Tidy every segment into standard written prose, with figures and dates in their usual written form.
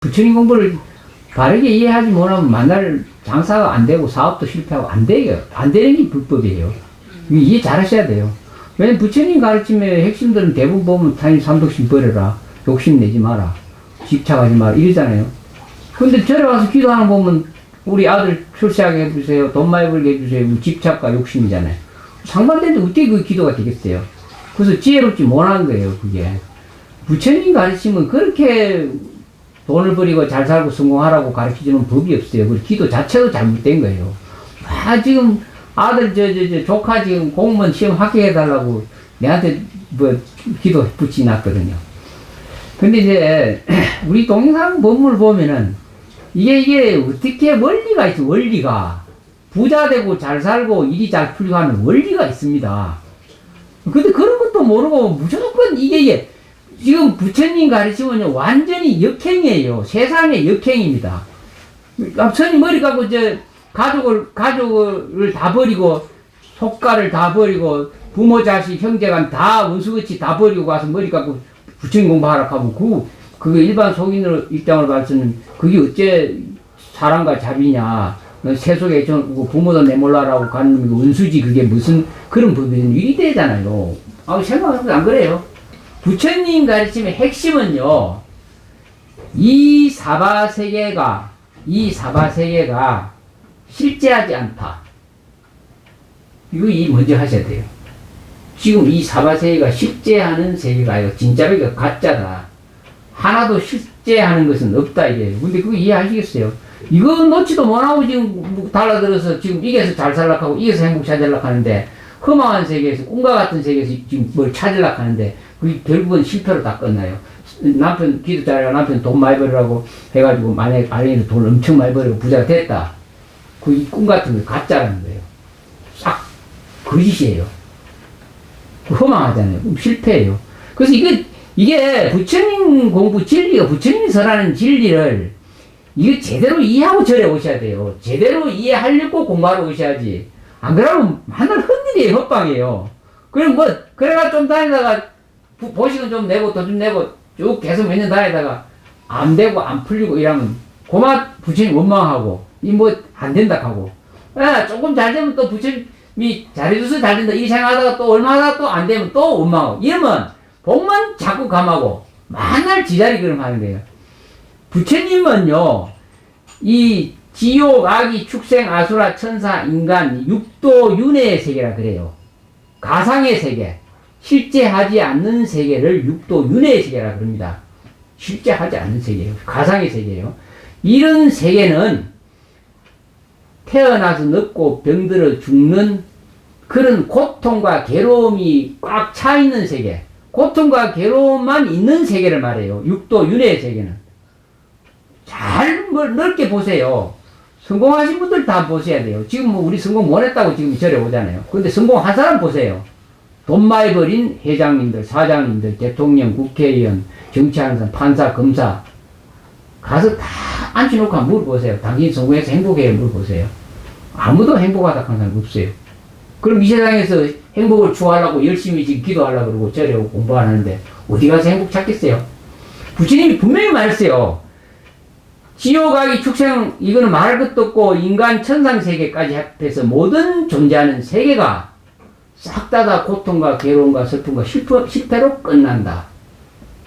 부처님 공부를 바르게 이해하지 못하면 만날 장사가 안 되고 사업도 실패하고 안 돼요. 안 되는 게 불법이에요. 이해 잘 하셔야 돼요. 왜냐면 부처님 가르침의 핵심들은 대부분 보면 타인 삼독심 버려라. 욕심 내지 마라. 집착하지 마라. 이러잖아요. 근데 절에 와서 기도하는 거 보면 우리 아들 출세하게 해주세요. 돈 많이 벌게 해주세요. 집착과 욕심이잖아요. 상반되는데 어떻게 그 기도가 되겠어요? 그래서 지혜롭지 못한 거예요, 그게. 부처님 가르침은 그렇게 돈을 버리고 잘 살고 성공하라고 가르치주는 법이 없어요. 그리고 기도 자체도 잘못된 거예요. 지금 아들, 조카 지금 공무원 시험 합격해달라고 내한테 기도 붙이놨거든요. 근데 이제, 우리 동영상 본문을 보면은, 이게 어떻게 원리가 있어, 원리가. 부자 되고 잘 살고 일이 잘 풀리고 하는 원리가 있습니다. 근데 그런 것도 모르고 무조건 이게 지금 부처님 가르치면 완전히 역행이에요. 세상의 역행입니다. 천이 머리 갖고 가족을 다 버리고, 속가를 다 버리고, 부모, 자식, 형제간 다 원수같이 다 버리고 가서 머리 갖고 부처님 공부하라고 하면, 그게 일반 속인으로 입장으로 봐서는 그게 어째 사람과 자비냐. 세속에 부모도 내몰라라고 가는 원수지, 그게 무슨 그런 법이든 일이 되잖아요. 생각해보면 안 그래요. 부처님 가르침의 핵심은요, 이 사바세계가 실제하지 않다. 이거 먼저 하셔야 돼요. 지금 이 사바세계가 실제하는 세계가 아니고 진짜가 가짜다. 하나도 실제하는 것은 없다 이게. 근데 그거 이해하시겠어요? 이거 놓지도 못하고 지금 달라들어서 지금 이게서 잘 살려고 하고 이게서 행복 찾으려고 하는데, 험한 세계에서 꿈과 같은 세계에서 지금 뭘 찾으려고 하는데 그게 결국은 실패로 다 끝나요. 남편 기도 잘하고 남편 돈 많이 벌으라고 해가지고 만약에 아내도 돈 엄청 많이 벌고 부자가 됐다. 그 꿈 같은 거 가짜라는 거예요. 싹 거짓이에요. 허망하잖아요. 실패예요. 그래서 이게 부처님 공부 진리가, 부처님이 설하는 진리를 이거 제대로 이해하고 절에 오셔야 돼요. 제대로 이해하려고 공부하러 오셔야지. 안 그러면 맨날 헛일이에요. 헛방이에요. 그럼 그래가 좀 다니다가 보식은 좀 내고 돈 좀 내고 쭉 계속 몇 년 다니다가 안 되고 안 풀리고 이러면 고마 부처님 원망하고 안 된다 하고, 조금 잘 되면 또 부처님이 잘해줘서 잘 된다 이 생각하다가 또 얼마 하다가 또 안 되면 또 원망하고, 이러면 복만 자꾸 감하고 맨날 지자리 그럼 하는 거예요. 부처님은요, 이 지옥, 악이, 축생, 아수라, 천사, 인간, 육도, 윤회의 세계라 그래요. 가상의 세계, 실제 하지 않는 세계를 육도, 윤회의 세계라 그럽니다. 실제 하지 않는 세계예요. 가상의 세계예요. 이런 세계는 태어나서 늙고 병들어 죽는 그런 고통과 괴로움이 꽉 차 있는 세계, 고통과 괴로움만 있는 세계를 말해요. 육도, 윤회의 세계는. 잘 넓게 보세요. 성공하신 분들 다 보셔야 돼요. 지금 우리 성공 못했다고 지금 절에 오잖아요. 근데 성공한 사람 보세요. 돈 많이 벌인 회장님들, 사장님들, 대통령, 국회의원, 정치하는 사람, 판사, 검사 가서 다 앉혀놓고 한번 물어보세요. 당신 성공해서 행복해요? 물어보세요. 아무도 행복하다 하는 사람 없어요. 그럼 이 세상에서 행복을 추구하려고 열심히 지금 기도하려고 그러고 절에 오고 공부하는데 어디 가서 행복 찾겠어요? 부처님이 분명히 말했어요. 지옥, 악이, 축생, 이거는 말할 것도 없고 인간, 천상 세계까지 합해서 모든 존재하는 세계가 싹 다 고통과 괴로움과 슬픔과 실패로 끝난다.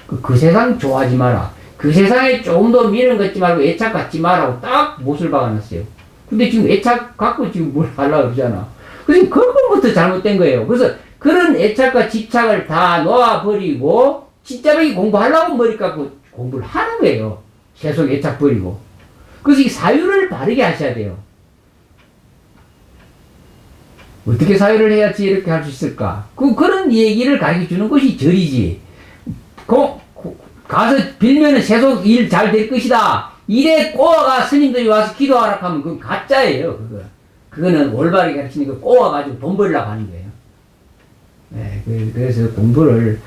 그 세상 좋아하지 마라. 그 세상에 조금 더 미련 갖지 말고 애착 갖지 마라고 딱 못을 박아놨어요. 근데 지금 애착 갖고 지금 뭘 하려고 그러잖아. 그래서 그것부터 잘못된 거예요. 그래서 그런 애착과 집착을 다 놓아버리고 진짜로 공부하려고 머리 갖고 공부를 하는 거예요. 계속 애착 버리고. 그래서 이 사유를 바르게 하셔야 돼요. 어떻게 사유를 해야지 이렇게 할 수 있을까? 그런 얘기를 가르쳐 주는 것이 절이지. 가서 빌면은 세속 일 잘 될 것이다. 이래 꼬아가 스님들이 와서 기도하라 하면 그건 가짜예요, 그거는 올바르게 가르치는 거 꼬아가지고 돈 벌려고 하는 거예요. 네, 그래서 공부를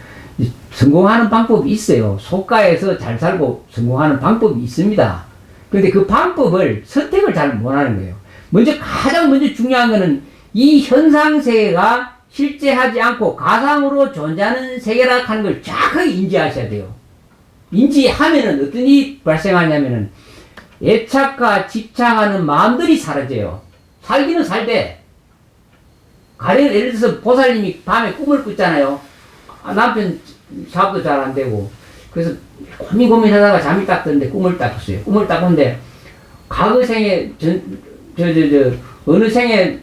성공하는 방법이 있어요. 속가에서 잘 살고 성공하는 방법이 있습니다. 그런데 그 방법을 선택을 잘 못하는 거예요. 가장 먼저 중요한 거는 이 현상세계가 실제하지 않고 가상으로 존재하는 세계라 하는 걸 정확하게 인지하셔야 돼요. 인지하면은 어떤 일이 발생하냐면은 애착과 집착하는 마음들이 사라져요. 살기는 살되. 가령 예를 들어서 보살님이 밤에 꿈을 꿨잖아요. 남편 사업도 잘 안 되고. 그래서 고민하다가 잠이 딱 드는데 꿈을 딱 꿨어요. 꿈을 딱 꿨는데 과거 생에 어느 생에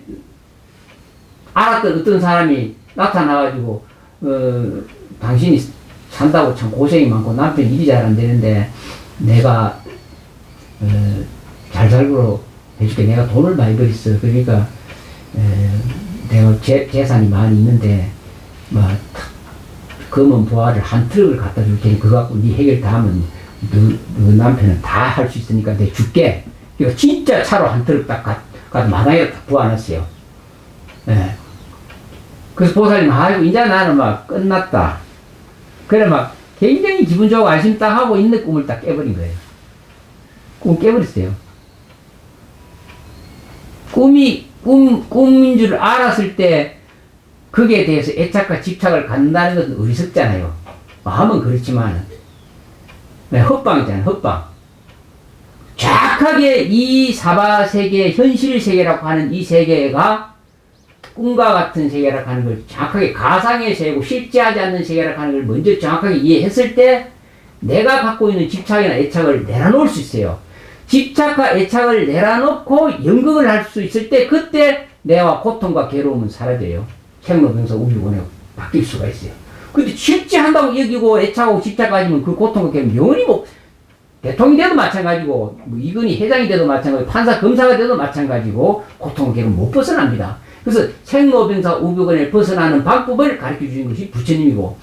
알았던 어떤 사람이 나타나가지고 당신이 산다고 참 고생이 많고 남편 일이 잘 안 되는데 내가 잘 살도록 해줄게. 내가 돈을 많이 벌었어. 그러니까 내가 재산이 많이 있는데 막 검은 보화를 한 트럭을 갖다 줄 테니 그거 갖고 네 해결 다 하면 너 남편은 다 할 수 있으니까 내가 줄게. 이거 진짜 차로 한 트럭 딱 가서 마당에 딱 부어놨어요. 예. 그래서 보살님, 아이고, 이제 나는 막 끝났다. 그래, 막 굉장히 기분 좋고 안심 딱 하고 있는 꿈을 딱 깨버린 거예요. 꿈 깨버렸어요. 꿈인 줄 알았을 때, 거기에 대해서 애착과 집착을 갖는다는 것은 어리석잖아요. 마음은 그렇지만, 네, 헛방이잖아요, 헛방. 정확하게 이 사바 세계, 현실 세계라고 하는 이 세계가 꿈과 같은 세계라고 하는 걸 정확하게 가상의 세계고 실제하지 않는 세계라고 하는 걸 먼저 정확하게 이해했을 때 내가 갖고 있는 집착이나 애착을 내려놓을 수 있어요. 집착과 애착을 내려놓고 연극을 할 수 있을 때 그때 내와 고통과 괴로움은 사라져요. 생로병사 우주원에 바뀔 수가 있어요. 근데 실제 한다고 여기고 애착하고 집착 가지면 그 고통과 괴로움 영원히 뭐 대통령이 돼도 마찬가지고 뭐 이건희 회장이 돼도 마찬가지고 판사 검사가 돼도 마찬가지고 고통과 괴로움 못 벗어납니다. 그래서 생로병사 우주원에 벗어나는 방법을 가르쳐 주신 것이 부처님이고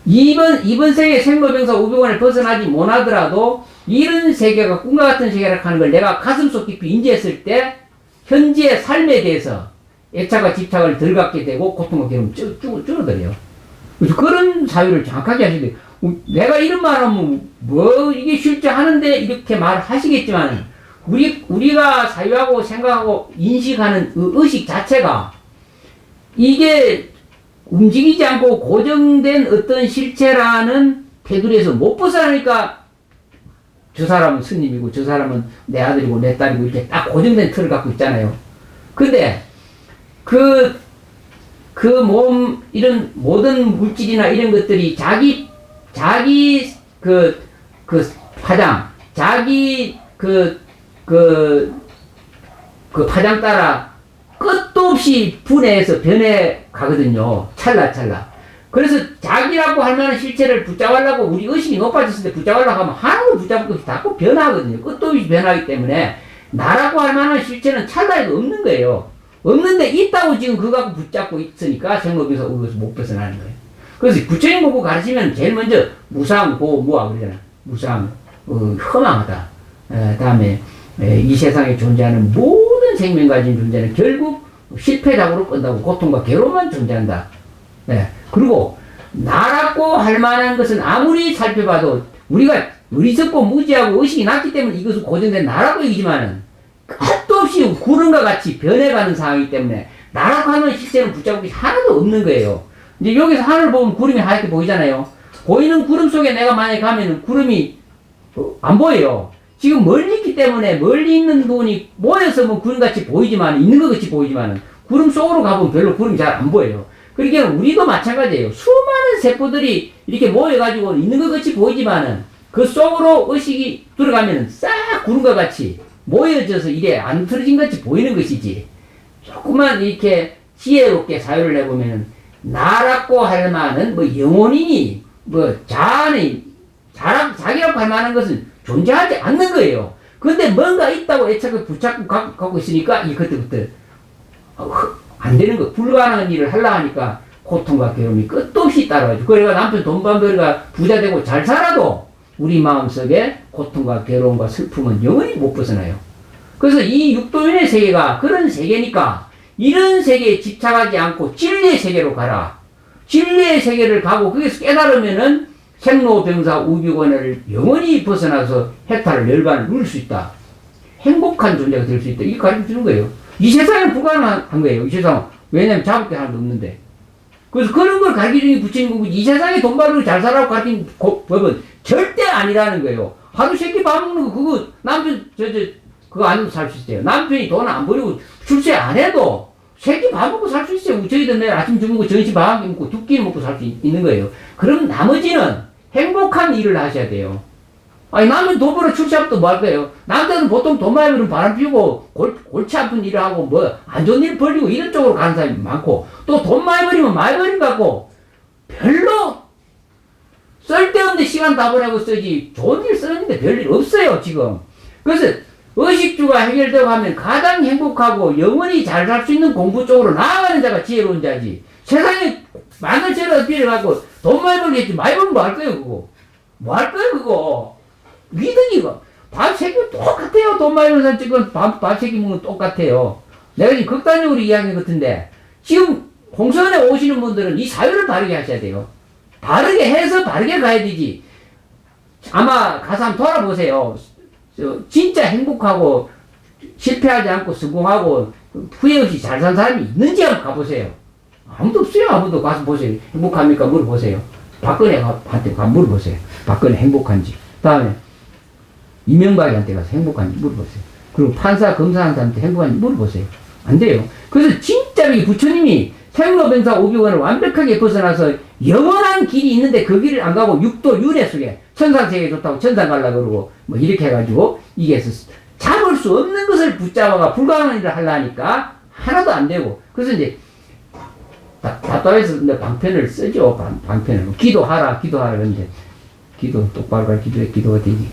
이번 세계 생로병사 우주원에 벗어나지 못하더라도 이런 세계가 꿈과 같은 세계라고 하는 걸 내가 가슴속 깊이 인지했을 때 현재의 삶에 대해서 애착과 집착을 덜 갖게 되고 고통과 괴로움이 줄어들어요. 그래서 그런 사유를 정확하게 하셔야 돼요. 내가 이런 말 하면 뭐 이게 실제 하는데 이렇게 말하시겠지만 우리가 사유하고 생각하고 인식하는 의식 자체가 이게 움직이지 않고 고정된 어떤 실체라는 테두리에서 못 벗어나니까 저 사람은 스님이고 저 사람은 내 아들이고 내 딸이고 이렇게 딱 고정된 틀을 갖고 있잖아요. 근데 이런 모든 물질이나 이런 것들이 자기 파장, 자기 파장 따라 끝도 없이 분해해서 변해 가거든요. 찰나찰나. 그래서 자기라고 할 만한 실체를 붙잡으려고 우리 의식이 높아졌을 때 붙잡으려고 하면 하나도 붙잡을 것이 자꾸 변하거든요. 끝도 없이 변하기 때문에 나라고 할 만한 실체는 찰나에도 없는 거예요. 없는데 있다고 지금 그거 갖고 붙잡고 있으니까 생로병사 우주에서 못 벗어나는 거예요. 그래서 부처님 보고 가르치면 제일 먼저 무상, 고, 무아 그러잖아. 무상, 허망하다. 다음에 이 세상에 존재하는 모든 생명 가진 존재는 결국 실패작으로 끝나고 고통과 괴로움만 존재한다. 네. 그리고 나라고 할 만한 것은 아무리 살펴봐도 우리가 어리석고 무지하고 의식이 낮기 때문에 이것은 고정된 나라고 얘기지만은 끝도 없이 구름과 같이 변해가는 상황이기 때문에 나라고 하는 실체는 붙잡을 게 하나도 없는 거예요. 이제 여기서 하늘 보면 구름이 하얗게 보이잖아요. 보이는 구름 속에 내가 만약에 가면은 구름이 안 보여요. 지금 멀리 있기 때문에 멀리 있는 부분이 모여서 뭐 구름같이 보이지만 있는 것 같이 보이지만은 구름 속으로 가보면 별로 구름이 잘 안 보여요. 그러니까 우리도 마찬가지예요. 수많은 세포들이 이렇게 모여가지고 있는 것 같이 보이지만은 그 속으로 의식이 들어가면은 싹 구름과 같이 모여져서 이래 안 틀어진 것 같이 보이는 것이지. 조금만 이렇게 지혜롭게 사유를 해보면은 나라고 할 만한 뭐 영혼이니 뭐 자기라고 할 만한 것은 존재하지 않는 거예요. 근데 뭔가 있다고 애착을 붙잡고 갖고 있으니까 이 그때부터 안 되는 거 불가능한 일을 하려고 하니까 고통과 괴로움이 끝도 없이 따라와요. 그래가 남편 돈벌이가 부자 되고 잘 살아도 우리 마음속에 고통과 괴로움과 슬픔은 영원히 못 벗어나요. 그래서 이 육도윤의 세계가 그런 세계니까 이런 세계에 집착하지 않고 진리의 세계로 가라. 진리의 세계를 가고 거기서 깨달으면은 생로병사 우주권을 영원히 벗어나서 해탈을 열반을 누릴 수 있다. 행복한 존재가 될 수 있다. 이게 가르쳐 주는 거예요. 이 세상은 불가능한 거예요. 이 세상은. 왜냐면 잡을 게 하나도 없는데. 그래서 그런 걸 가르쳐 주는 게 부처님 공부. 이 세상에 돈 벌고 잘 살라고 가르친 법은 절대 아니라는 거예요. 하루 세끼 밥 먹는 거, 그거, 남편, 그거 안 해도 살 수 있어요. 남편이 돈 안 버리고 출세 안 해도 세끼 밥 먹고 살 수 있어요. 저희들 내일 아침 주먹고 점심 밥 먹고 두 끼 먹고 살 수 있는 거예요. 그럼 나머지는 행복한 일을 하셔야 돼요. 아니, 남은 돈 벌어 출세하면 뭐 할 거예요? 남자는 보통 돈 많이 벌면 바람 피우고 골치 아픈 일을 하고 뭐 안 좋은 일 벌리고 이런 쪽으로 가는 사람이 많고, 또 돈 많이 벌리면 많이 벌린 것 같고 별로 쓸데없는 시간 다 보내고 쓰지 좋은 일 쓰는데 별일 없어요 지금. 그래서 의식주가 해결되고 하면 가장 행복하고 영원히 잘 살 수 있는 공부 쪽으로 나아가는 자가 지혜로운 자지. 세상에 만원짜리 빌려갖고 돈 많이 벌겠지. 많이 벌면 뭐 할 거예요 그거? 뭐 할 거예요 그거? 위등이고 밥 세 끼 똑같아요. 돈 많이 버는 사람 지금 밥 세 끼 먹는 똑같아요. 내가 지금 극단적으로 이야기한 것 같은데, 지금 공선에 오시는 분들은 이 사유를 바르게 하셔야 돼요. 바르게 해서 바르게 가야 되지. 아마 가서 한번 돌아보세요. 진짜 행복하고 실패하지 않고 성공하고 후회 없이 잘 산 사람이 있는지 한번 가보세요. 아무도 없어요. 아무도. 가서 보세요. 행복합니까? 물어보세요. 박근혜한테 가서 물어보세요. 박근혜 행복한지. 다음에 이명박이한테 가서 행복한지 물어보세요. 그리고 판사, 검사한 사람한테 행복한지 물어보세요. 안 돼요. 그래서 진짜 이 부처님이 생로병사 오비원을 완벽하게 벗어나서 영원한 길이 있는데 그 길을 안 가고 육도 윤회 속에 천상세계 좋다고 천상 가려고 그러고 뭐 이렇게 해가지고 이게 잡을 수 없는 것을 붙잡아가 불가능한 일을 하려니까 하나도 안 되고, 그래서 이제 답답해서 방편을 쓰죠. 방편을. 기도하라 그러는데 기도 똑바로 갈 기도가 되지.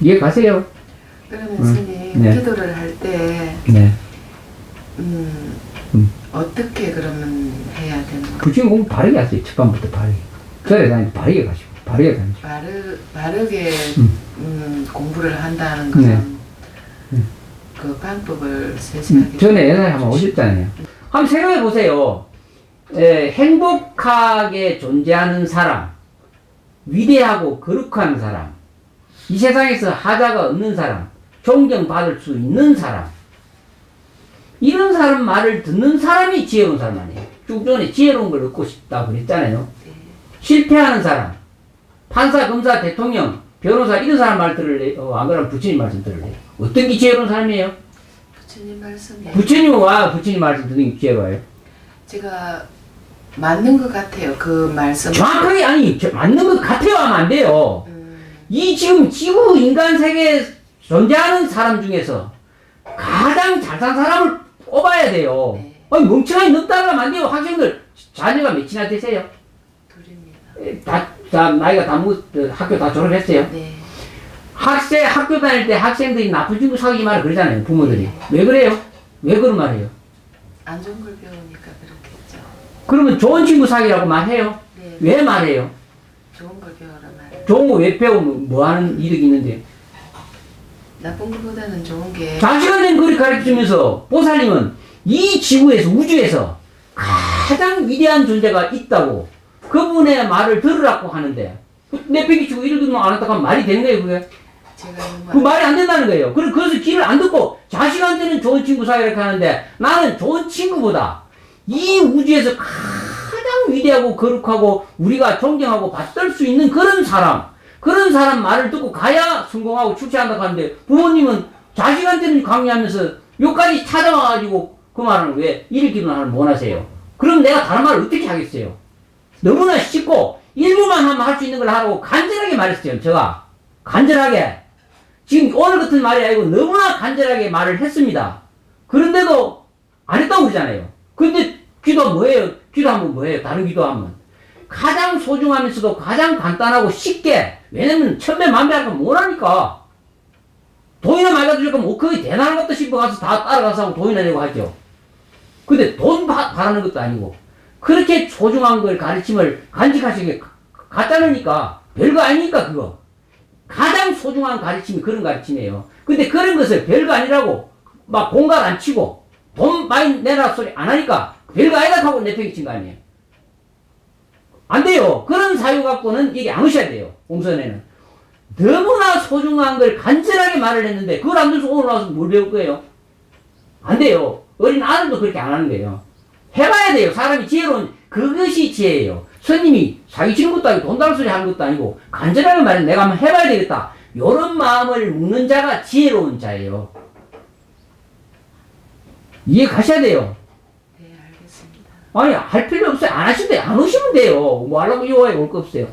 이해 가세요? 그러면 스님, 네. 기도를 할 때 네. 어떻게 그러면 해야 되는 거예요? 부처님 공부 바르게 하세요. 첫밤부터 바르게. 절에 다니고 바르게 가시고 바르게 다니시고. 바르게 공부를 한다는 것은 그 방법을 세세하게 전에 옛날에 한번 오셨잖아요. 한번 생각해 보세요. 행복하게 존재하는 사람, 위대하고 거룩한 사람, 이 세상에서 하자가 없는 사람, 존경받을 수 있는 사람, 이런 사람 말을 듣는 사람이 지혜로운 사람 아니에요. 쭉 전에 지혜로운 걸 얻고 싶다고 그랬잖아요. 네. 실패하는 사람, 판사, 검사, 대통령, 변호사, 이런 사람 말 들을래요? 안 그러면 부처님 말씀 들을래요? 어떤 게 지혜로운 사람이에요? 부처님 말씀에 부처님 말씀 듣는 게 지혜로워요? 제가 맞는 것 같아요. 그 말씀 정확하게, 아니, 맞는 것 같아요 하면 안 돼요. 이 지금 지구 인간 세계에 존재하는 사람 중에서 가장 잘 산 사람을 꼽아야 돼요. 네. 아니, 멍청하게 넉다가 하면 안 돼요. 학생들, 자녀가 몇이나 되세요? 둘입니다. 나이가 다 학교 다 졸업했어요? 네. 학교 다닐 때 학생들이 나쁜 친구 사귀지 마라 그러잖아요, 부모들이. 왜 그래요? 왜 그런 말이에요? 안 좋은 걸 배우니까 그렇겠죠. 그러면 좋은 친구 사귀라고 말해요? 네. 왜 말해요? 좋은 걸 배워라 말이에요. 좋은 거 왜 배우면 뭐 하는 이득이 있는데? 나쁜 것보다는 좋은 게 자식한테는 그렇게 가르쳐주면서 보살님은 이 지구에서, 우주에서 가장 위대한 존재가 있다고 그분의 말을 들으라고 하는데, 내 팽이 치고 이를 듣는 안 한다고 하면 말이 되는 거예요, 그게? 제가 그 말이 안 된다는 거예요. 그래서 길을 안 듣고 자식한테는 좋은 친구 사귀라 이렇게 하는데, 나는 좋은 친구보다 이 우주에서 가장 위대하고 거룩하고 우리가 존경하고 받들 수 있는 그런 사람 말을 듣고 가야 성공하고 출세한다고 하는데, 부모님은 자식한테는 강요하면서 여기까지 찾아와가지고 그 말은 왜 일기도 하는 못 하세요? 그럼 내가 다른 말을 어떻게 하겠어요? 너무나 쉽고 일부만 하면 할 수 있는 걸 하라고 간절하게 말했어요. 제가 간절하게, 지금 오늘 같은 말이 아니고 너무나 간절하게 말을 했습니다. 그런데도 안 했다고 그러잖아요. 근데 기도 뭐예요? 기도하면 뭐예요? 다른 기도하면 가장 소중하면서도 가장 간단하고 쉽게, 왜냐면 천배 만배할까 못하니까. 돈이나 많이 가지고 뭐 거의 대단한 것도 싶어가서 다 따라가서 하고 돈이나 내고 하죠. 근데 돈 바라는 것도 아니고 그렇게 소중한 걸 가르침을 간직하시게 갖다놓으니까 별거 아니니까. 그거 가장 소중한 가르침이 그런 가르침이에요. 근데 그런 것을 별거 아니라고 막 공갈 안 치고 돈 많이 내라 소리 안 하니까 별거 아니다 하고 내팽이 친 거 아니에요. 안 돼요. 그런 사유 갖고는 이게 안 오셔야 돼요. 공선에는 너무나 소중한 걸 간절하게 말을 했는데 그걸 안 들어서 오늘 와서 뭘 배울 거예요? 안 돼요. 어린 아들도 그렇게 안 하는 거예요. 해봐야 돼요. 사람이 지혜로운 그것이 지혜예요. 스님이 사기치는 것도 아니고 돈 달라 소리 하는 것도 아니고 간절하게 말해 내가 한번 해봐야 되겠다. 요런 마음을 묵는 자가 지혜로운 자예요. 이해 가셔야 돼요. 네, 알겠습니다. 아니 할 필요 없어요. 안 하시면 돼요. 안 오시면 돼요. 뭐 하려고 요구해 올 거 없어요.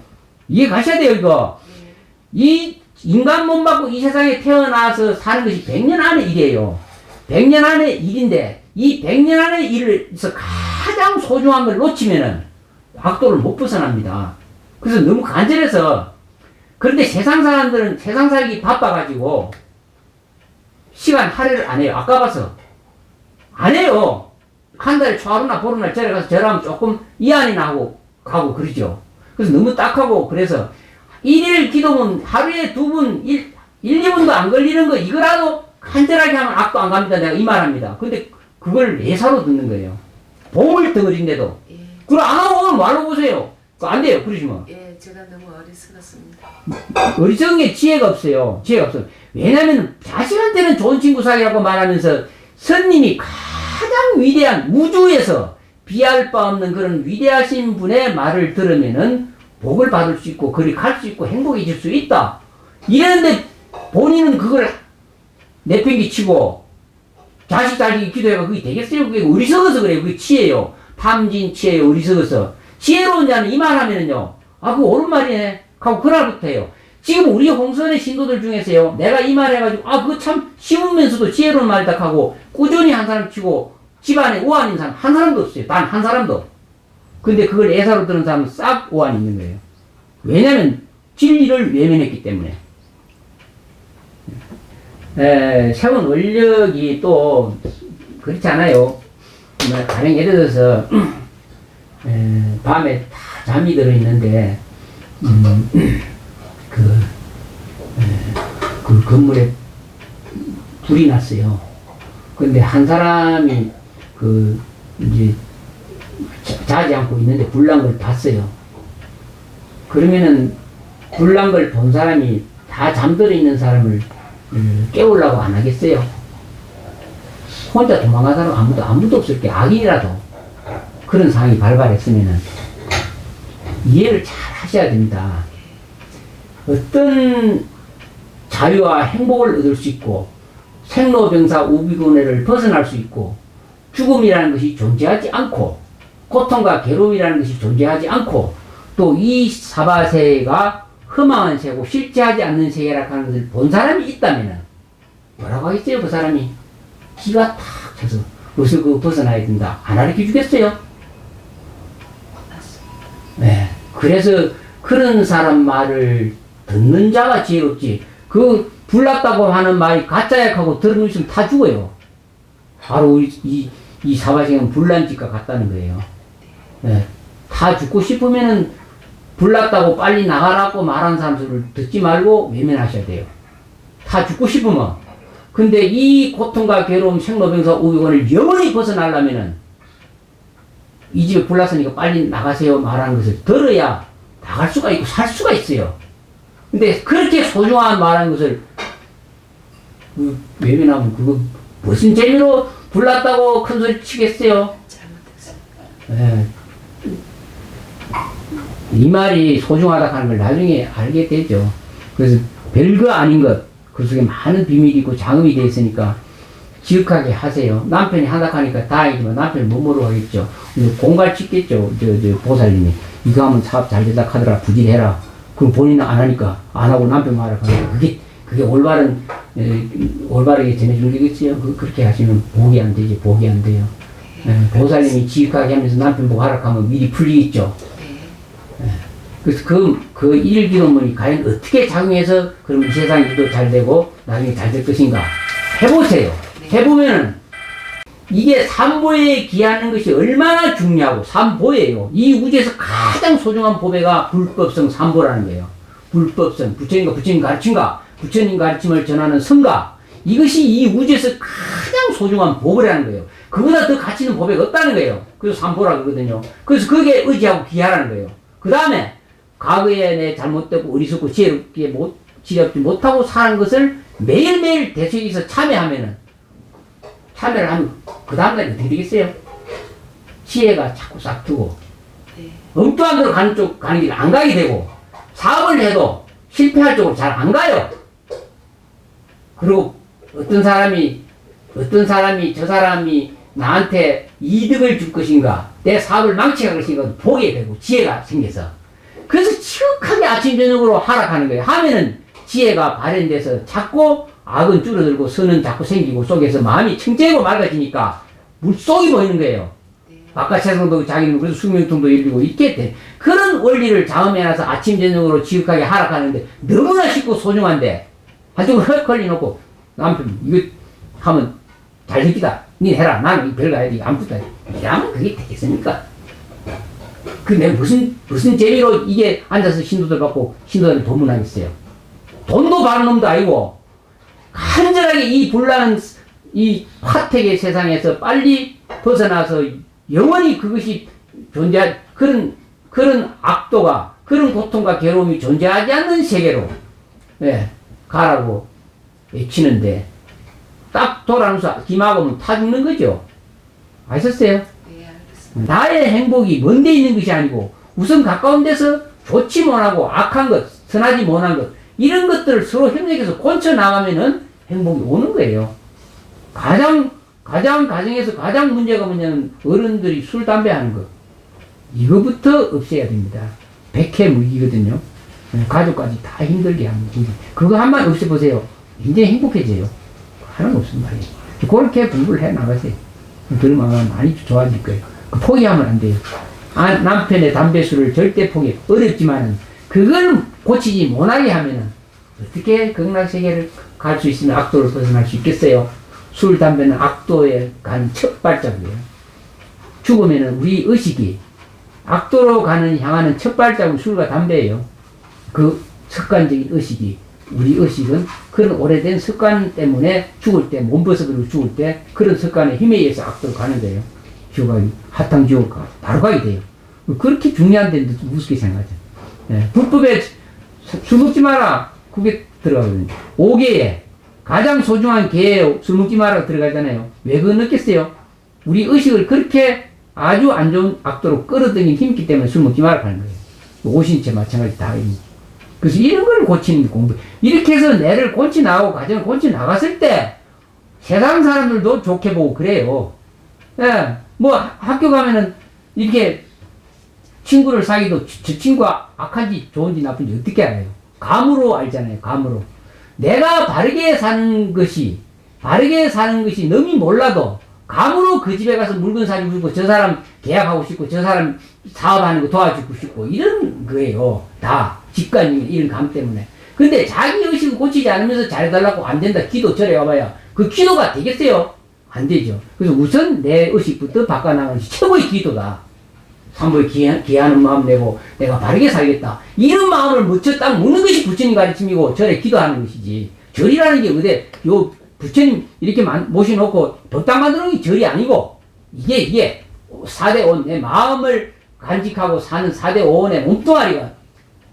이해 가셔야 돼요 이거. 네. 이 인간 몸 받고 이 세상에 태어나서 사는 것이 100년 안의 일이에요. 100년 안의 일인데 이 100년 안의 일에서 가장 소중한 걸 놓치면은 악도를 못 벗어납니다. 그래서 너무 간절해서 그런데 세상 사람들은 세상 살기 바빠가지고 시간 할애를 안 해요. 아까봐서 안 해요. 한 달에 초하루나 보름날 절에 가서 절하면 조금 이안이나 하고 가고 그러죠. 그래서 너무 딱하고 그래서 일일 기도문 하루에 2분 1, 2분도 안 걸리는 거 이거라도 간절하게 하면 악도 안 갑니다. 내가 이 말합니다. 근데 그걸 예사로 듣는 거예요. 복을 덩어린데도. 예. 그걸 안 하고 말로 보세요. 그거 안 돼요. 그러시면. 예, 제가 너무 어리석었습니다. 어리석은 게 지혜가 없어요. 지혜가 없어요. 왜냐면 자식한테는 좋은 친구 사귀라고 말하면서 스님이 가장 위대한 우주에서 비할 바 없는 그런 위대하신 분의 말을 들으면은 복을 받을 수 있고 그리 갈 수 있고 행복해질 수 있다. 이랬는데 본인은 그걸 내팽개치고 자식 자식이 기도해가 그게 되겠어요? 그게 어리석어서 그래요. 그게 치예요. 탐진 치예요. 어리석어서. 지혜로운 자는 이 말 하면은요. 아, 그거 옳은 말이네. 하고 그날부터 해요. 지금 우리 홍선의 신도들 중에서요. 내가 이 말 해가지고 아, 그거 참 쉬우면서도 지혜로운 말이다 하고 꾸준히 한 사람 치고 집안에 오한인 사람 한 사람도 없어요. 단 한 사람도. 근데 그걸 예사로 들은 사람은 싹 오한이 있는 거예요. 왜냐면 진리를 외면했기 때문에. 세운 원력이 또 그렇지 않아요. 가령 예를 들어서 밤에 다 잠이 들어있는데 그 건물에 불이 났어요. 근데 한 사람이 이제 자지 않고 있는데 불난 걸 봤어요. 그러면은 불난 걸 본 사람이 다 잠들어 있는 사람을 깨우려고 안 하겠어요? 혼자 도망간 사람 아무도 없을 게 악인이라도 그런 상황이 발발했으면은 이해를 잘 하셔야 됩니다. 어떤 자유와 행복을 얻을 수 있고 생로병사 우비군해를 벗어날 수 있고 죽음이라는 것이 존재하지 않고 고통과 괴로움이라는 것이 존재하지 않고 또 이 사바세가 허망한 세고 실제하지 않는 세계라고 하는 것을 본 사람이 있다면은 뭐라고 하겠어요? 그 사람이 기가 탁 차서 어서 그거 벗어나야 된다. 안 가르쳐 주겠어요? 네. 그래서 그런 사람 말을 듣는 자가 지혜롭지. 그 불났다고 하는 말이 가짜약하고 들어놓으시면 다 죽어요. 바로 이 사바세는 불난 짓과 같다는 거예요. 네. 다 죽고 싶으면은 불났다고 빨리 나가라고 말하는 사람들을 듣지 말고 외면하셔야 돼요. 다 죽고 싶으면. 근데 이 고통과 괴로움, 생로병사, 우비곤을 영원히 벗어나려면은 이 집에 불났으니까 빨리 나가세요 말하는 것을 들어야 나갈 수가 있고 살 수가 있어요. 근데 그렇게 소중한 말하는 것을 외면하면 그거 무슨 재미로 불났다고 큰 소리 치겠어요? 잘못했습니다. 네. 이 말이 소중하다 하는 걸 나중에 알게 되죠. 그래서 별거 아닌 것, 그 속에 많은 비밀이 있고 장음이 되어 있으니까 지극하게 하세요. 남편이 한다 하니까 다행이지만 남편이 못 모르고 하겠죠. 공갈 찍겠죠. 저 보살님이 이거 하면 사업 잘 된다 하더라. 부지해라. 그럼 본인은 안 하니까 안 하고 남편 말을 하니까 그게 올바르게 전해주는 거겠지요. 그렇게 하시면 복이 안 되지. 복이 안 돼요. 보살님이 지극하게 하면서 남편 보고 하락하면 미리 풀리겠죠. 그래서 그 일기도문이 과연 어떻게 작용해서 그럼 이 세상 일도 잘 되고 나중에 잘 될 것인가 해보세요. 해보면은 이게 삼보에 기하는 것이 얼마나 중요하고 삼보예요. 이 우주에서 가장 소중한 보배가 불법성 삼보라는 거예요. 불법성, 부처님과 부처님 가르침과 부처님 가르침을 전하는 성가, 이것이 이 우주에서 가장 소중한 보배라는 거예요. 그보다 더 가치 있는 보배가 없다는 거예요. 그래서 삼보라 그러거든요. 그래서 거기에 의지하고 기하라는 거예요. 그 다음에 과거에 내 잘못되고 어리석고 지혜롭지 못하고 사는 것을 매일매일 대수에서 참여를 하면 그 다음날 어떻게 되겠어요? 지혜가 자꾸 싹트고 네. 엉뚱한 데로 가는 길 안 가게 되고, 사업을 해도 실패할 쪽으로 잘 안 가요. 그리고 어떤 사람이 저 사람이 나한테 이득을 줄 것인가, 내 사업을 망치할 것인가 보게 되고 지혜가 생겨서, 그래서 치욕하게 아침 저녁으로 하락하는 거예요. 하면은 지혜가 발현돼서 자꾸 악은 줄어들고 선은 자꾸 생기고 속에서 마음이 청정하고 맑아지니까 물속이 보이는 거예요. 네. 바깥 세상도 자기는 그래서 숙명통도 열리고 있게 돼. 그런 원리를 자음해놔서 아침 저녁으로 지극하게 하락하는데 너무나 쉽고 소중한데 한쪽으로 헉 걸려놓고 남편 이거 하면 잘 되기다. 니 해라. 나는 이 별거 아니다. 아무것도 아니다. 이러면 그게 되겠습니까? 그 내가 무슨 재미로 이게 앉아서 신도들 받고 신도들 도문하겠어요. 돈도 바른 놈도 아니고 간절하게 이 불나는 이 화택의 세상에서 빨리 벗어나서 영원히 그것이 그런 악도가, 그런 고통과 괴로움이 존재하지 않는 세계로, 예, 가라고 외치는데, 딱 돌아오면서 기막으면 타 죽는 거죠. 아셨어요? 네, 알겠습니다. 나의 행복이 먼 데 있는 것이 아니고, 우선 가까운 데서 좋지 못하고 악한 것, 선하지 못한 것, 이런 것들을 서로 협력해서 고쳐 나가면은 행복이 오는 거예요. 가정에서 가장 문제가 뭐냐면 어른들이 술, 담배 하는 거. 이거부터 없애야 됩니다. 백해무익이거든요. 가족까지 다 힘들게 하는 거. 그거 한번 없애보세요. 굉장히 행복해져요. 하나는 없은 말이에요. 그렇게 공부를 해 나가세요. 그러면 많이 좋아질 거예요. 포기하면 안 돼요. 남편의 담배술을 절대 포기, 어렵지만은, 그걸 고치지 못하게 하면은, 어떻게 극락세계를 갈 수 있으면 악도를 벗어날 수 있겠어요? 술, 담배는 악도에 간 첫 발자국이에요. 죽으면은 우리 의식이 악도로 향하는 첫 발자국 술과 담배예요. 그 습관적인 의식이, 우리 의식은 그런 오래된 습관 때문에 죽을 때, 몸 벗어버리고 죽을 때, 그런 습관에 힘에 의해서 악도로 가는 거예요. 하탕 지옥 바로 가게 돼요. 그렇게 중요한 데인데 무섭게 생각하죠. 예, 불법에 술 먹지 마라. 그게 들어가거든요. 5계에 가장 소중한 계에 술 먹지 마라 들어가잖아요. 왜 그걸 넣겠어요? 우리 의식을 그렇게 아주 안 좋은 악도로 끌어들인 힘기 때문에 술 먹지 마라 하는 거예요. 오신체 마찬가지 다. 그래서 이런 걸 고치는 게 공부. 이렇게 해서 내를 고치 나가고 가정을 고치 나갔을 때 세상 사람들도 좋게 보고 그래요. 예, 뭐 학교 가면은 이렇게 친구를 사귀도 저 친구가 악한지 좋은지 나쁜지 어떻게 알아요? 감으로 알잖아요. 감으로. 내가 바르게 사는 것이 너무 몰라도 감으로 그 집에 가서 물건 사주고 싶고 저 사람 계약하고 싶고 저 사람 사업하는 거 도와주고 싶고 이런 거예요. 다 직관적인 이런 감 때문에. 근데 자기 의식을 고치지 않으면서 잘해달라고 안 된다. 기도 절에 와봐야 그 기도가 되겠어요? 안 되죠. 그래서 우선 내 의식부터 바꿔나가는 것이 최고의 기도다. 산보에 기하는 마음 내고 내가 바르게 살겠다. 이런 마음을 묻혀 딱 묻는 것이 부처님 가르침이고 절에 기도하는 것이지. 절이라는 게 어디 부처님 이렇게 모셔놓고 법당 만드는 게 절이 아니고 이게 4대 5 내 마음을 간직하고 사는 4대 5원의 몸뚱아리가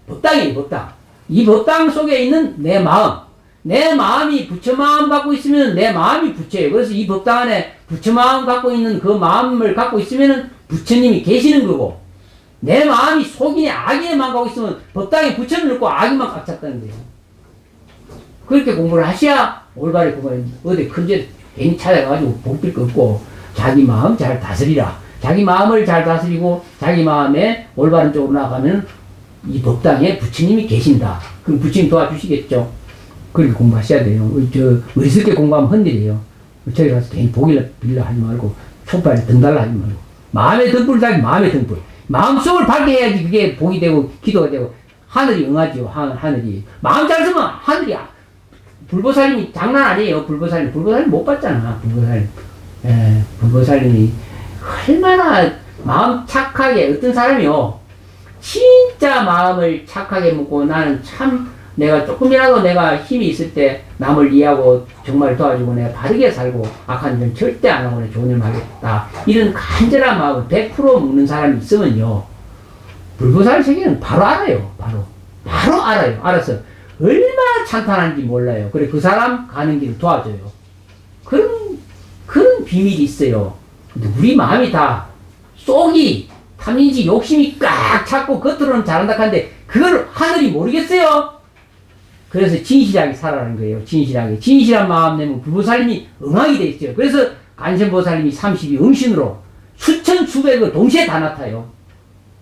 법당이에요. 법당. 이 법당 속에 있는 내 마음이 부처 마음 갖고 있으면 내 마음이 부처예요. 그래서 이 법당 안에 부처 마음 갖고 있는 그 마음을 갖고 있으면은 부처님이 계시는 거고, 내 마음이 속인의 악의에만 가고 있으면 법당에 부처를 넣고 악의만 꽉 찼다는 거예요. 그렇게 공부를 하셔야 올바르게 공부를 어디 큰죄 괜히 찾아가지고 복빌 거 없고 자기 마음 잘 다스리라. 자기 마음을 잘 다스리고 자기 마음에 올바른 쪽으로 나가면 이 법당에 부처님이 계신다. 그럼 부처님 도와주시겠죠. 그렇게 공부하셔야 돼요. 어리석게 공부하면 헛일이에요. 저기 가서 괜히 복이라 빌라 하지 말고 촉발에 등달라 하지 말고 마음의 등불을 달기 마음의 등불. 마음속을 밝게 해야지 그게 복이 되고 기도가 되고 하늘이 응하지요. 하늘이. 마음 잘 쓰면 하늘이 불보살님이 장난 아니에요. 불보살님 못 봤잖아. 불보살님이 얼마나 마음 착하게 어떤 사람이요. 진짜 마음을 착하게 먹고 나는 참 내가 조금이라도 내가 힘이 있을 때 남을 이해하고 정말 도와주고 내가 바르게 살고 악한 일 절대 안 하고 좋은 일 하겠다. 이런 간절한 마음을 100% 먹는 사람이 있으면요. 불보살 세계는 바로 알아요. 바로 알아요. 알아서 얼마나 찬탄한지 몰라요. 그래 그 사람 가는 길을 도와줘요. 그런 비밀이 있어요. 근데 우리 마음이 속이 탐진치 욕심이 꽉 찼고 겉으로는 잘한다 하는데 그걸 하늘이 모르겠어요. 그래서 진실하게 살아라는 거예요. 진실하게. 진실한 마음 내면 불보살님이 응하게 돼 있어요. 그래서 간센보살님이 32응신으로 수천 수백을 동시에 다 나타요.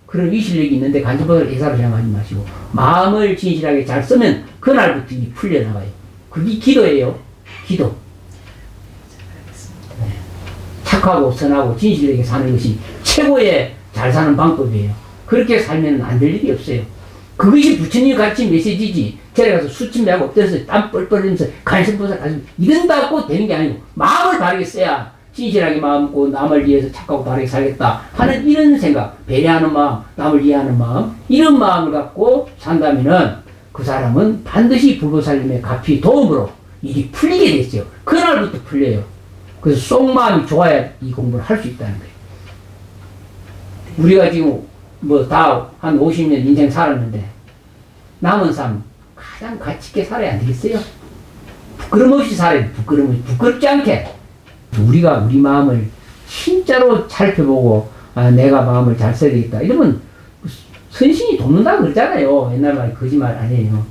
그런 위실력이 있는데 간센보살 대사로 생각하지 마시고 마음을 진실하게 잘 쓰면 그날부터 이 풀려나가요. 그게 기도예요. 기도. 네. 착하고 선하고 진실하게 사는 것이 최고의 잘 사는 방법이에요. 그렇게 살면 안 될 일이 없어요. 그것이 부처님이 가르친 메시지지. 제가 가서 수침배하고 엎드려서 땀 뻘뻘 흘리면서 간센보살 가지고 이런다고 되는 게 아니고 마음을 바르게 써야 진실하게 마음 먹고 남을 위해서 착하고 바르게 살겠다 하는 이런 생각, 배려하는 마음, 남을 이해하는 마음, 이런 마음을 갖고 산다면은 그 사람은 반드시 불보살님의 가피 도움으로 일이 풀리게 됐어요. 그날부터 풀려요. 그래서 속마음이 좋아야 이 공부를 할 수 있다는 거예요. 우리가 지금 뭐 다 한 50년 인생 살았는데 남은 삶 가장 가치 있게 살아야 안 되겠어요? 부끄럼 없이 살아야 돼. 부끄럽지 않게. 우리가 우리 마음을 진짜로 살펴보고 내가 마음을 잘 써야 되겠다. 이러면 선신이 돕는다 그러잖아요. 옛날 말이 거짓말 아니에요.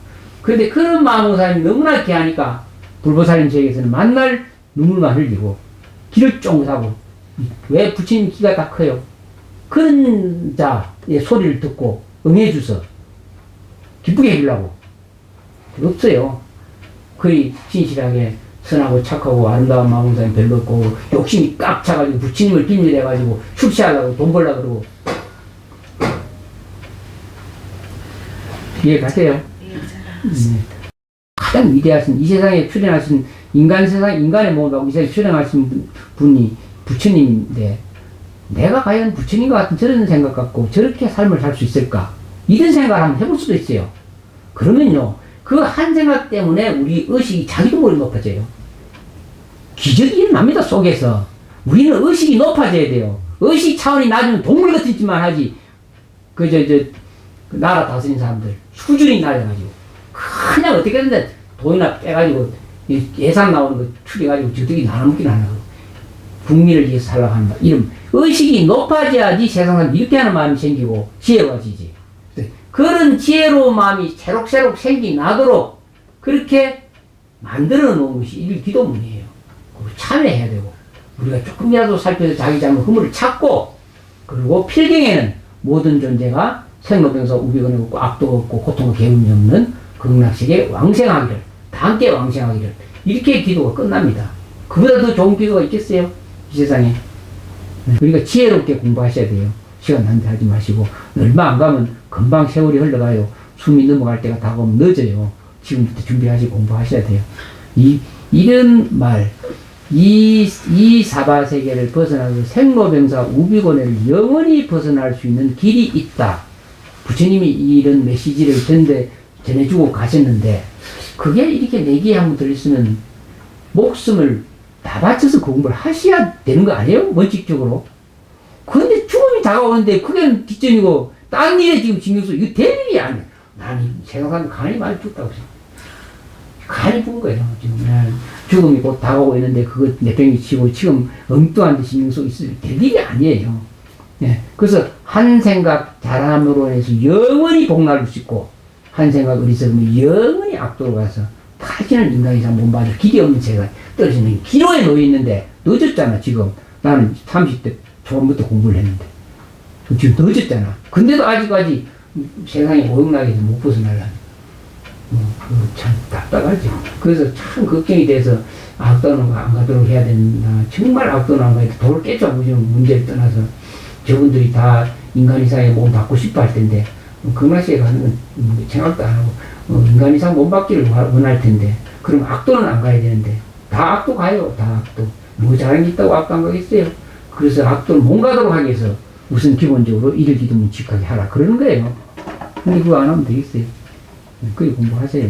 그런데 그런 마음의 사람이 너무나 귀하니까 불보살님 세계에서는 만날 눈물만 흘리고 길을 쫑 사고 왜 부처님 기가 다 커요? 그런 자의 소리를 듣고 응해줘서 기쁘게 해주려고 없어요. 거의 진실하게 선하고 착하고 아름다운 마음의 사람이 별로 없고 욕심이 꽉 차가지고 부처님을 빈일해가지고 출세하려고 돈 벌려고 그러고 이해가세요? 가장 위대하신 이 세상에 출현하신 인간의 몸을 갖고 이 세상에 출현하신 분이 부처님인데 내가 과연 부처님과 같은 저런 생각 갖고 저렇게 삶을 살 수 있을까? 이런 생각을 한번 해볼 수도 있어요. 그러면요, 그 한 생각 때문에 우리 의식이 자기도 모르게 높아져요. 기적이 일어납니다, 속에서. 우리는 의식이 높아져야 돼요. 의식 차원이 낮으면 동물 같은 짓만 하지. 나라 다스린 사람들, 수준이 낮아가지고. 그냥 어떻게 됐는데 돈이나 빼가지고 예산 나오는 거 추려가지고 저들이 나눠먹긴 안 하고. 국민을 위해서 살라고 한다. 이런 의식이 높아져야지 세상 사람 이렇게 하는 마음이 생기고 지혜로워지지. 그런 지혜로운 마음이 새록새록 생기나도록 그렇게 만들어 놓은 것이 일기도문이에요. 참여해야 되고 우리가 조금이라도 살펴서 자기 잘못 허물을 찾고 그리고 필경에는 모든 존재가 생로병사 우비건이 없고 악도 없고 고통과 괴로움이 없는 극락세계 왕생하기를 다 함께 왕생하기를 이렇게 기도가 끝납니다. 그보다 더 좋은 기도가 있겠어요? 이 세상에. 그러니까 지혜롭게 공부하셔야 돼요. 시간 낭비하지 마시고 얼마 안 가면 금방 세월이 흘러가요. 숨이 넘어갈 때가 다가오면 늦어요. 지금부터 준비하시고 공부하셔야 돼요. 이런 말, 이 사바세계를 벗어나서 생로병사 우비곤을 영원히 벗어날 수 있는 길이 있다. 부처님이 이런 메시지를 전해주고 가셨는데 그게 이렇게 내기에 한번 들렸으면 목숨을 다 바쳐서 공부를 하셔야 되는 거 아니에요? 원칙적으로. 그런데 죽음이 다가오는데 그게 뒷전이고 딴 일에 지금 신경 쓰고 이거 될 일이 아니야. 나는 생각하면 간이 많이 죽다고 생각해. 간이 부은 거예요. 지금 죽음이 곧 다가오고 있는데 그거 내팽개치고 지금 엉뚱한 데 신경 쓰고 있을 될 일이 아니에요. 네. 그래서 한 생각 잘함으로 해서 영원히 복날을 수 있고 한 생각 어리석으면 영원히 악도로 가서 다시는 인간 이상 못 맞을 길이 없는 세상 떨어지는 기로에 놓여 있는데 늦었잖아. 지금 나는 30대 초반부터 공부를 했는데 지금 늦었잖아. 근데도 아직까지 세상에 오용나게 해서 못 벗어나려니 참 답답하지. 그래서 참 걱정이 돼서 악도는 안 가도록 해야 된다. 정말 악도는 안 가야 돼. 돌을 깨쳐보시는 문제를 떠나서 저분들이 다 인간 이상의 몸 받고 싶어 할 텐데 극락세계 가는 건 생각도 안 하고 인간 이상 몸 받기를 원할 텐데 그럼 악도는 안 가야 되는데 다 악도 가요. 다 악도. 뭐 잘한 게 있다고 악도 안 가겠어요. 그래서 악도를 못 가도록 하기 위해서 우선 기본적으로 일을 기도문 직하게 하라 그러는 거예요. 근데 그거 안 하면 되겠어요. 그게 공부하세요.